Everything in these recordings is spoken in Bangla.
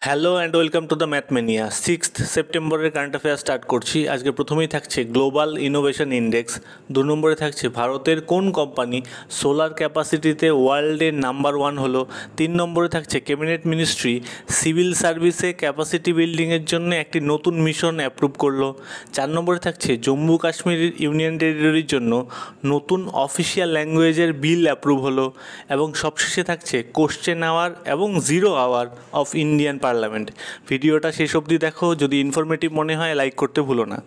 Hello and welcome to the Mathmania. 6 সেপ্টেম্বরের কারেন্ট অ্যাফেয়ার স্টার্ট করছি। আজকে প্রথমেই থাকছে গ্লোবাল ইনোভেশন ইন্ডেক্স। 2 নম্বরে থাকছে ভারতের কোন কোম্পানি সোলার ক্যাপাসিটিতে ওয়ার্ল্ডের নাম্বার 1 হলো। 3 নম্বরে থাকছে ক্যাবিনেট মিনিস্ট্রি সিভিল সার্ভিসে ক্যাপাসিটি বিল্ডিংয়ের জন্য একটি নতুন মিশন অ্যাপ্রুভ করলো। 4 নম্বরে থাকছে জম্মু কাশ্মীর ইউনিয়ন টেরিটরির জন্য নতুন অফিসিয়াল ল্যাঙ্গুয়েজের বিল অ্যাপ্রুভ হলো। এবং সবশেষে থাকছে কোশ্চেন আওয়ার এবং 0 আওয়ার অফ ইন্ডিয়ান পার্লামেন্ট। ভিডিওটা শেষ অবধি দেখো, যদি ইনফরমেটিভ মনে হয় লাইক করতে ভুলো না।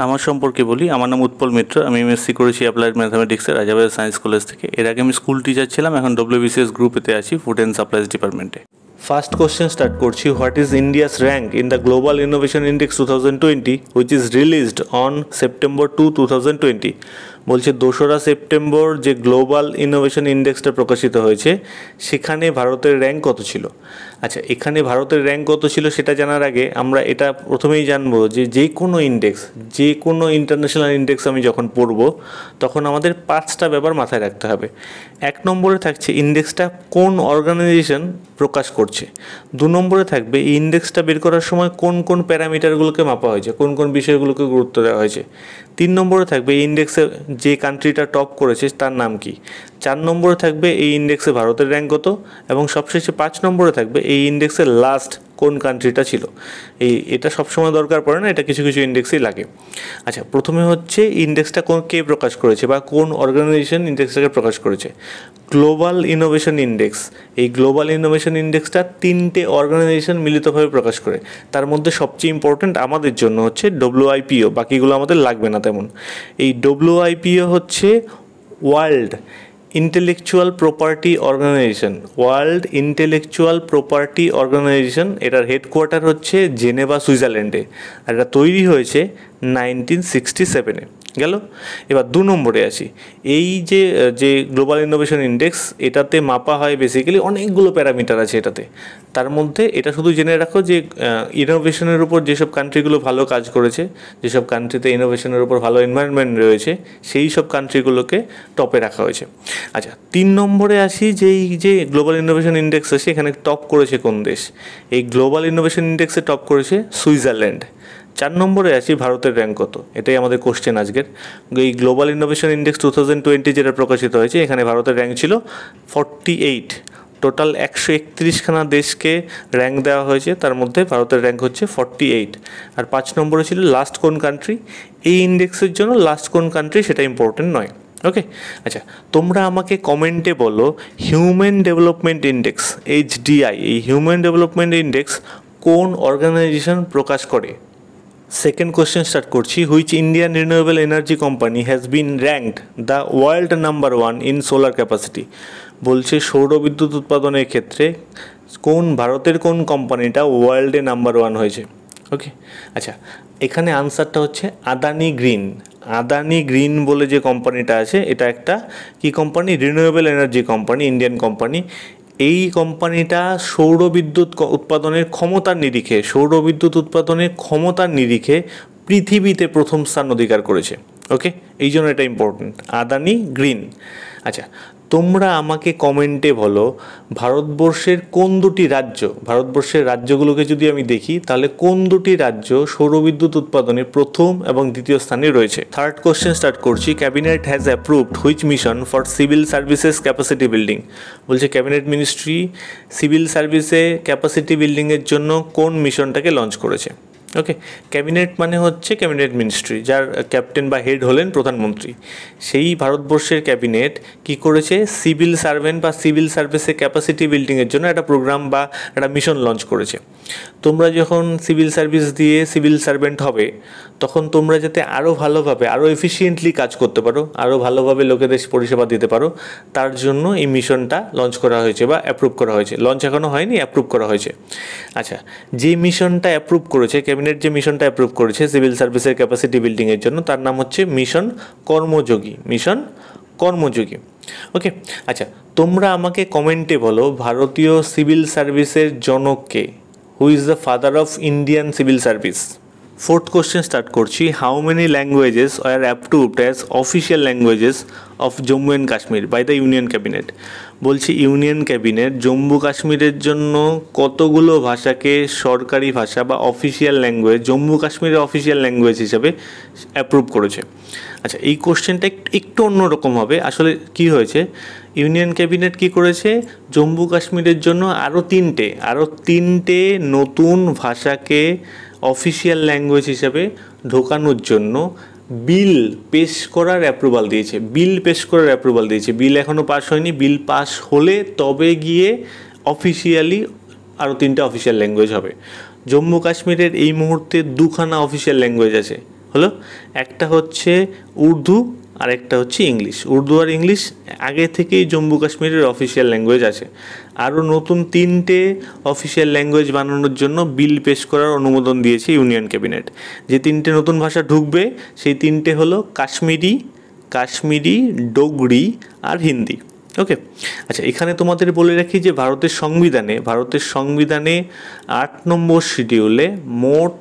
আমার সম্পর্কে বলি, আমার নাম উৎপল মিত্র। আমি এমএসসি করেছি অ্যাপ্লাইড ম্যাথামেটিক্সের রাজাবাজার সায়েন্স কলেজ থেকে। এর আগে আমি স্কুল টিচার ছিলাম, এখন ডব্লিউবিসিএস গ্রুপেতে আছি, ফুড অ্যান্ড সাপ্লাইজ ডিপার্টমেন্টে। ফার্স্ট কোশ্চেন স্টার্ট করছি। What is India's rank in the global innovation index 2020 which is released on September 2, 2020? বলছে 2রা সেপ্টেম্বর যে গ্লোবাল ইনোভেশন ইন্ডেক্সটা প্রকাশিত হয়েছে সেখানে ভারতের র্যাঙ্ক কত ছিল। আচ্ছা, এখানে ভারতের র্যাঙ্ক কত ছিল সেটা জানার আগে আমরা এটা প্রথমেই জানবো যে কোনো ইন্ডেক্স, যে কোনো ইন্টারন্যাশনাল ইন্ডেক্স আমি যখন পড়বো তখন আমাদের 5টা ব্যাপার মাথায় রাখতে হবে। 1 নম্বরে থাকছে ইন্ডেক্সটা কোন অর্গানাইজেশন প্রকাশ করছে। 2 নম্বরে থাকবে এই ইন্ডেক্সটা বের করার সময় কোন কোন প্যারামিটারগুলোকে মাপা হয়েছে, কোন কোন বিষয়গুলোকে গুরুত্ব দেওয়া হয়েছে। 3 নম্বরে থাকবে এই ইন্ডেক্সে যে কান্ট্রিটা টপ করেছে তার নাম কি। 4 নম্বরে থাকবে এই ইন্ডেক্সে ভারতের র্যাঙ্ক কত। এবং সবশেষে 5 নম্বরে থাকবে এই ইন্ডেক্সের লাস্ট কোন কান্ট্রিটা ছিল। এটা সবসময় দরকার পড়ে না, এটা কিছু কিছু ইন্ডেক্সেই লাগে। আচ্ছা, প্রথমে হচ্ছে ইন্ডেক্সটা কে প্রকাশ করেছে বা কোন অর্গানাইজেশন ইন্ডেক্সটাকে প্রকাশ করেছে। Global innovation index. এই গ্লোবাল ইনোভেশন ইন্ডেক্সটা 3টে অর্গানাইজেশন মিলিতভাবে প্রকাশ করে। তার মধ্যে সবচেয়ে ইম্পর্ট্যান্ট আমাদের জন্য হচ্ছে ডব্লিউআইপিও, বাকিগুলো আমাদের লাগবে না তেমন। এই ডব্লিউআইপিও হচ্ছে world intellectual property organization. World intellectual property organization, এটার হেডকোয়ার্টার হচ্ছে জেনেভা, সুইজারল্যান্ডে। আর এটা তৈরি হয়েছে 1967-এ। গেল। এবার 2 নম্বরে আসি। এই যে গ্লোবাল ইনোভেশন ইন্ডেক্স, এটাতে মাপা হয় বেসিক্যালি অনেকগুলো প্যারামিটার আছে এটাতে। তার মধ্যে এটা শুধু জেনে রাখো যে ইনোভেশনের উপর যেসব কান্ট্রিগুলো ভালো কাজ করেছে, যেসব কান্ট্রিতে ইনোভেশনের উপর ভালো এনভায়রনমেন্ট রয়েছে, সেই সব কান্ট্রিগুলোকে টপে রাখা হয়েছে। আচ্ছা, 3 নম্বরে আসি যে গ্লোবাল ইনোভেশন ইন্ডেক্স আছে এখানে টপ করেছে কোন দেশ। এই গ্লোবাল ইনোভেশন ইন্ডেক্সে টপ করেছে সুইজারল্যান্ড। 4 নম্বরে আসি ভারতের র্যাঙ্ক কত, এটাই আমাদের কোশ্চেন আজকের। এই গ্লোবাল ইনোভেশন ইন্ডেক্স 2020 যেটা প্রকাশিত হয়েছে এখানে ভারতের র্যাঙ্ক ছিল 48। টোটাল 131খানা দেশকে র্যাঙ্ক দেওয়া হয়েছে, তার মধ্যে ভারতের র্যাঙ্ক হচ্ছে 48। আর 5 নম্বরে ছিল লাস্ট কোন কান্ট্রি। এই ইন্ডেক্সের জন্য লাস্ট কোন কান্ট্রি সেটা ইম্পর্টেন্ট নয়। ওকে। আচ্ছা, তোমরা আমাকে কমেন্টে বলো হিউম্যান ডেভেলপমেন্ট ইন্ডেক্স, HDI, এই হিউম্যান ডেভেলপমেন্ট ইন্ডেক্স কোন অর্গানাইজেশন প্রকাশ করে। সেকেন্ড কোশ্চেন স্টার্ট করছি। Which Indian renewable energy company has been ranked the world number 1 in solar capacity. বলছে সৌরবিদ্যুৎ উৎপাদনের ক্ষেত্রে ভারতের কোন কোম্পানিটা ওয়ার্ল্ডে নাম্বার 1 হয়েছে। ওকে। আচ্ছা, এখানে আনসারটা হচ্ছে আদানি গ্রিন। আদানি গ্রিন বলে যে কোম্পানিটা আছে এটা একটা কি company, renewable energy company, Indian company. এই কোম্পানিটা সৌরবিদ্যুৎ উৎপাদনের ক্ষমতার নিরিখে পৃথিবীতে প্রথম স্থান অধিকার করেছে। ওকে, এই জন্য এটা ইম্পর্টেন্ট, আদানি গ্রিন। আচ্ছা, তোমরা আমাকে কমেন্টে বলো ভারতবর্ষের রাজ্যগুলোকে যদি আমি দেখি তাহলে কোন দুটি রাজ্য সৌরবিদ্যুৎ উৎপাদনে প্রথম এবং দ্বিতীয় স্থানে রয়েছে। থার্ড কোশ্চেন স্টার্ট করছি। Cabinet has approved which mission for civil services capacity building. বলছে ক্যাবিনেট মিনিস্ট্রি সিভিল সার্ভিসে ক্যাপাসিটি বিল্ডিংয়ের জন্য কোন মিশনটাকে লঞ্চ করেছে। ওকে, ক্যাবিনেট মানে হচ্ছে ক্যাবিনেট মিনিস্ট্রি, যার ক্যাপ্টেন বা হেড হলেন প্রধানমন্ত্রী। সেই ভারতবর্ষের ক্যাবিনেট কি করেছে, সিভিল সার্ভেন্ট বা সিভিল সার্ভিসে ক্যাপাসিটি বিল্ডিংয়ের জন্য একটা প্রোগ্রাম বা একটা মিশন লঞ্চ করেছে। তোমরা যখন সিভিল সার্ভিস দিয়ে সিভিল সার্ভেন্ট হবে তখন তোমরা যাতে আরও ভালোভাবে, আরও এফিসিয়েন্টলি কাজ করতে পারো, আরও ভালোভাবে লোকেদের পরিষেবা দিতে পারো, তার জন্য এই মিশনটা লঞ্চ করা হয়েছে বা অ্যাপ্রুভ করা হয়েছে। লঞ্চ এখনও হয়নি, অ্যাপ্রুভ করা হয়েছে। আচ্ছা, যে মিশনটা অ্যাপ্রুভ করেছে, ক্যাবিনেট যে মিশনটা অ্যাপ্রুভ করেছে সিভিল সার্ভিসের ক্যাপাসিটি বিল্ডিংয়ের জন্য, তার নাম হচ্ছে মিশন কর্মযোগী। ওকে। আচ্ছা, তোমরা আমাকে কমেন্টে বলো ভারতীয় সিভিল সার্ভিসের জনক কে। Who is the father of Indian civil service. Fourth question start করছি, how many languages are approved as official languages of Jammu and Kashmir by the union cabinet. বলছি ইউনিয়ন ক্যাবিনেট জম্মু কাশ্মীরের জন্য কতগুলো ভাষাকে সরকারি ভাষা বা অফিসিয়াল ল্যাঙ্গুয়েজ, জম্মু কাশ্মীরের অফিসিয়াল ল্যাঙ্গুয়েজ হিসাবে অ্যাপ্রুভ করেছে। আচ্ছা, এই কোশ্চেনটা একটু অন্যরকম হবে। আসলে কি হয়েছে, ইউনিয়ন ক্যাবিনেট কি করেছে, জম্মু কাশ্মীরের জন্য আরও তিনটে নতুন ভাষাকে অফিসিয়াল ল্যাঙ্গুয়েজ হিসাবে ঢোকানোর জন্য বিল পেশ করার অ্যাপ্রুভাল দিয়েছে। বিল এখনও পাস হয়নি, বিল পাস হলে তবে গিয়ে অফিসিয়ালি আরও 3টা অফিসিয়াল ল্যাঙ্গুয়েজ হবে। জম্মু কাশ্মীরের এই মুহূর্তে 2খানা অফিসিয়াল ল্যাঙ্গুয়েজ আছে, হলো একটা হচ্ছে উর্দু আর একটা হচ্ছে ইংলিশ। উর্দু আর ইংলিশ আগে থেকেই জম্মু কাশ্মীরের অফিসিয়াল ল্যাঙ্গুয়েজ আছে। আরও নতুন 3টে অফিসিয়াল ল্যাঙ্গুয়েজ বানানোর জন্য বিল পেশ করার অনুমোদন দিয়েছে ইউনিয়ন ক্যাবিনেট। যে 3টে নতুন ভাষা ঢুকবে সেই 3টে হলো কাশ্মীরি, ডোগরি আর হিন্দি। ওকে, আচ্ছা, এখানে তোমাদের বলে রাখি যে ভারতের সংবিধানে 8 নম্বর শিডিউলে মোট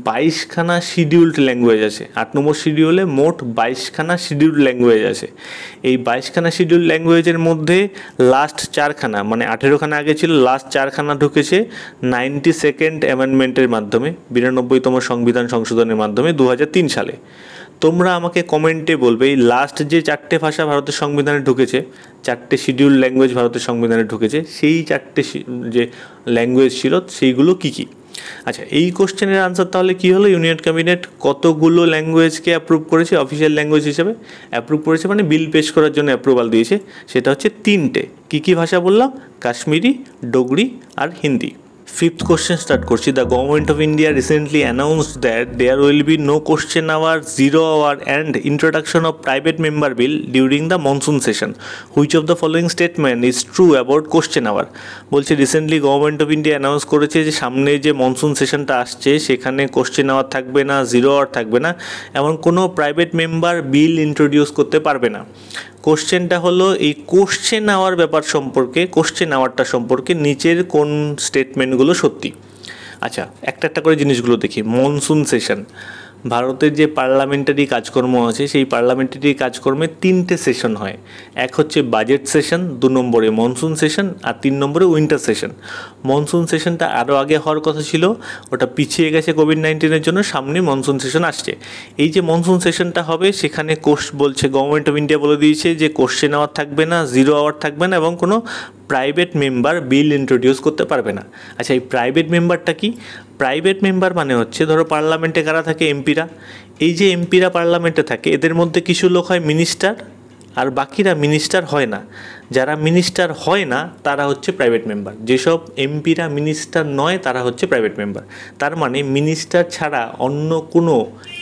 22খানা শিডিউলড ল্যাঙ্গুয়েজ আছে। 8 নম্বর শিডিউলে মোট 22খানা শিডিউলড ল্যাঙ্গুয়েজ আছে। এই 22খানা শিডিউলড ল্যাঙ্গুয়েজের মধ্যে লাস্ট 4খানা, মানে 18খানা আগে ছিল, লাস্ট 4খানা ঢুকেছে 92nd অ্যামেন্ডমেন্টের মাধ্যমে, 92তম সংবিধান সংশোধনের মাধ্যমে 2003 সালে। তোমরা আমাকে কমেন্টে বলবে এই লাস্ট যে 4টে ভাষা ভারতের সংবিধানে ঢুকেছে, 4টে শিডিউল ল্যাঙ্গুয়েজ ভারতের সংবিধানে ঢুকেছে, সেই 4টে যে ল্যাঙ্গুয়েজ ছিল সেইগুলো কী কী। আচ্ছা, এই কোশ্চেনের আনসার তাহলে কী হলো, ইউনিয়ন ক্যাবিনেট কতগুলো ল্যাঙ্গুয়েজকে অ্যাপ্রুভ করেছে অফিসিয়াল ল্যাঙ্গুয়েজ হিসেবে? অ্যাপ্রুভ করেছে মানে বিল পেশ করার জন্য অ্যাপ্রুভাল দিয়েছে। সেটা হচ্ছে 3টে। কী কী ভাষা বললাম? কাশ্মীরি, ডোগরি আর হিন্দি। ফিফথ কোশ্চেন স্টার্ট করছি, the government of India recently announced that there will be no question hour, 0 hour and introduction of private member bill during the monsoon session. Which of the following statement is true about question hour? বলছে recently government of India announce করেছে যে সামনে যে মনসুন সেশনটা আসছে সেখানে কোশ্চেন আওয়ার থাকবে না, 0 hour থাকবে না, এমন কোনো প্রাইভেট মেম্বার বিল ইন্ট্রোডিউস করতে পারবে না। কোশ্চেনটা হলো এই কোশ্চেন আওয়ারটা সম্পর্কে নিচের কোন স্টেটমেন্টগুলো সত্যি। আচ্ছা, একটা করে জিনিসগুলো দেখি। মনসুন সেশন, ভারতের যে পার্লামেন্টারি কাজকর্ম আছে সেই পার্লামেন্টারি কাজকর্মে 3টে সেশন হয়। এক হচ্ছে বাজেট সেশন, 2 নম্বরে মনসুন সেশন আর 3 নম্বরে উইন্টার সেশন। মনসুন সেশনটা আরও আগে হওয়ার কথা ছিল, ওটা পিছিয়ে গেছে কোভিড-19-এর জন্য, সামনে মনসুন সেশন আসছে। এই যে মনসুন সেশনটা হবে সেখানে বলছে গভর্নমেন্ট অফ ইন্ডিয়া বলে দিয়েছে যে কোশ্চেন আওয়ার থাকবে না, 0 hour থাকবে না এবং কোনো প্রাইভেট মেম্বার বিল ইন্ট্রোডিউস করতে পারবে না। আচ্ছা, এই প্রাইভেট মেম্বারটা কি? প্রাইভেট মেম্বার মানে হচ্ছে, ধরো পার্লামেন্টে কারা থাকে? এমপিরা। এই যে এমপিরা পার্লামেন্টে থাকে এদের মধ্যে কিছু লোক হয় মিনিস্টার আর বাকিরা মিনিস্টার হয় না। যারা মিনিস্টার হয় না তারা হচ্ছে প্রাইভেট মেম্বার। যেসব এমপিরা মিনিস্টার নয় তারা হচ্ছে প্রাইভেট মেম্বার। তার মানে মিনিস্টার ছাড়া অন্য কোনো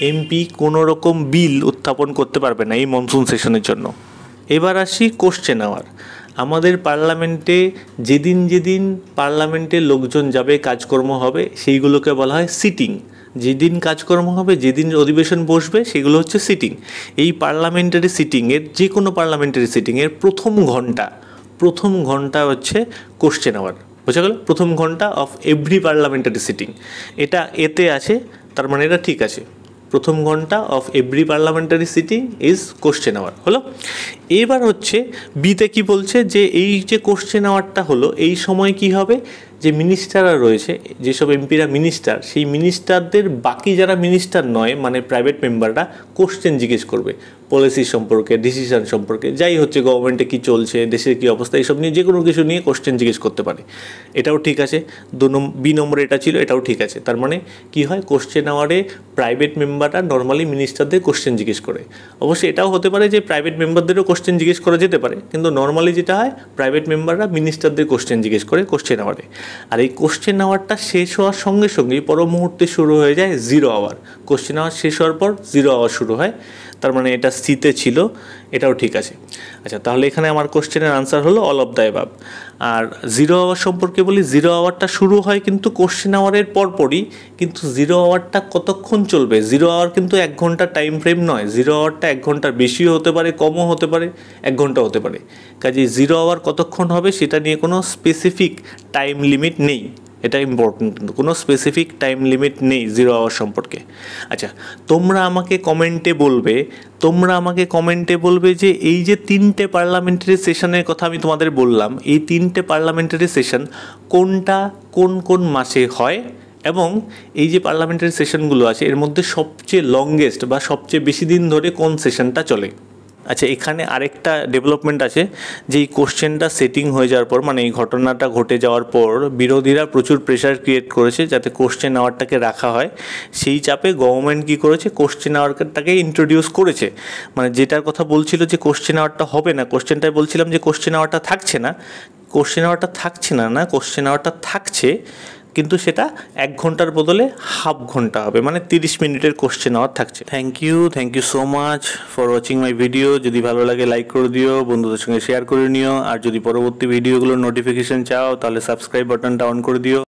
এমপি কোনো রকম বিল উত্থাপন করতে পারবে না এই মনসুন সেশনের জন্য। এবার আসি কোশ্চেন আওয়ার। আমাদের পার্লামেন্টে যেদিন পার্লামেন্টে লোকজন যাবে, কাজকর্ম হবে, সেইগুলোকে বলা হয় সিটিং। যেদিন কাজকর্ম হবে, যেদিন অধিবেশন বসবে সেগুলো হচ্ছে সিটিং। এই পার্লামেন্টারি সিটিংয়ের, যে কোনো পার্লামেন্টারি সিটিংয়ের প্রথম ঘন্টা হচ্ছে কোশ্চেন আওয়ার। বোঝা গেল? প্রথম ঘন্টা অফ এভরি পার্লামেন্টারি সিটিং, এটা এতে আছে, তার মানে এটা ঠিক আছে। প্রথম ঘন্টা of every parliamentary sitting is question hour. হলো? এবার হচ্ছে বিতে কি বলছে, যে এই যে কোশ্চেন আওয়ারটা হলো এই সময় কি হবে, যে মিনিস্টাররা রয়েছে, যেসব এমপিরা মিনিস্টার, সেই মিনিস্টারদের বাকি যারা মিনিস্টার নয় মানে প্রাইভেট মেম্বাররা কোশ্চেন জিজ্ঞেস করবে পলিসি সম্পর্কে, ডিসিশন সম্পর্কে, যাই হচ্ছে গভর্নমেন্টে কী চলছে, দেশের কী অবস্থা, এইসব নিয়ে যে কোনো কিছু নিয়ে কোশ্চেন জিজ্ঞেস করতে পারে। এটাও ঠিক আছে। বি নম্বরে এটা ছিল, এটাও ঠিক আছে। তার মানে কি হয়, কোশ্চেন আওয়ারে প্রাইভেট মেম্বাররা নর্মালি মিনিস্টারদের কোশ্চেন জিজ্ঞেস করে। অবশ্যই এটাও হতে পারে যে প্রাইভেট মেম্বারদেরও কোশ্চেন জিজ্ঞেস করা যেতে পারে, কিন্তু নর্মালি যেটা হয় প্রাইভেট মেম্বাররা মিনিস্টারদের কোশ্চেন জিজ্ঞেস করে কোশ্চেন আওয়ারে। আর এই কোশ্চেন আওয়ারটা শেষ হওয়ার সঙ্গে সঙ্গেই পর মুহূর্তে শুরু হয়ে যায় 0 hour। কোশ্চেন আওয়ার শেষ হওয়ার পর 0 hour শুরু হয়। তার মানে এটা সিতে ছিল, এটাও ঠিক আছে। আচ্ছা, তাহলে এখানে আমার কোশ্চেনের আনসার হলো অল অফ দ্য অ্যাবাভ। আর 0 hour সম্পর্কে বলি, 0 hourটা শুরু হয় কিন্তু কোশ্চেন আওয়ারের পরপরই, কিন্তু 0 hourটা কতক্ষণ চলবে? 0 hour কিন্তু 1 ঘন্টার টাইম ফ্রেম নয়। 0 hourটা 1 ঘন্টার বেশিও হতে পারে, কমও হতে পারে, 1 ঘন্টা হতে পারে। কাজেই 0 hour কতক্ষণ হবে সেটা নিয়ে কোনো স্পেসিফিক টাইম লিমিট নেই। এটা ইম্পর্টেন্ট, কিন্তু কোনো স্পেসিফিক টাইম লিমিট নেই 0 আওয়ার সম্পর্কে। আচ্ছা, তোমরা আমাকে কমেন্টে বলবে যে এই যে 3টে পার্লামেন্টারি সেশনের কথা আমি তোমাদের বললাম, এই 3টে পার্লামেন্টারি সেশন কোনটা কোন মাসে হয়, এবং এই যে পার্লামেন্টারি সেশনগুলো আছে এর মধ্যে সবচেয়ে লংগেস্ট বা সবচেয়ে বেশি দিন ধরে কোন সেশনটা চলে। আচ্ছা, এখানে আরেকটা ডেভেলপমেন্ট আছে যে এই কোশ্চেনটা সেটিং হয়ে যাওয়ার পর, মানে এই ঘটনাটা ঘটে যাওয়ার পর বিরোধীরা প্রচুর প্রেশার ক্রিয়েট করেছে যাতে কোশ্চেন আওয়ারটাকে রাখা হয়। সেই চাপে গভর্নমেন্ট কী করেছে, কোশ্চেন আওয়ারটাকে ইন্ট্রোডিউস করেছে। মানে যেটার কথা বলছিল যে কোশ্চেন আওয়ারটা হবে না, কোশ্চেনটাই বলছিলাম যে কোশ্চেন আওয়ারটা থাকছে না, কোশ্চেন আওয়ারটা থাকছে, কিন্তু সেটা 1 ঘন্টার বদলে হাফ ঘন্টা হবে, মানে 30 মিনিটের কোশ্চেন আওয়ার থাকছে। Thank you so much for watching my video. যদি ভালো লাগে লাইক করে দিও, বন্ধুদের সঙ্গে শেয়ার করে নিও, আর যদি পরবর্তী ভিডিওগুলোর নোটিফিকেশন চাও তাহলে সাবস্ক্রাইব বাটনটা অন করে দিও।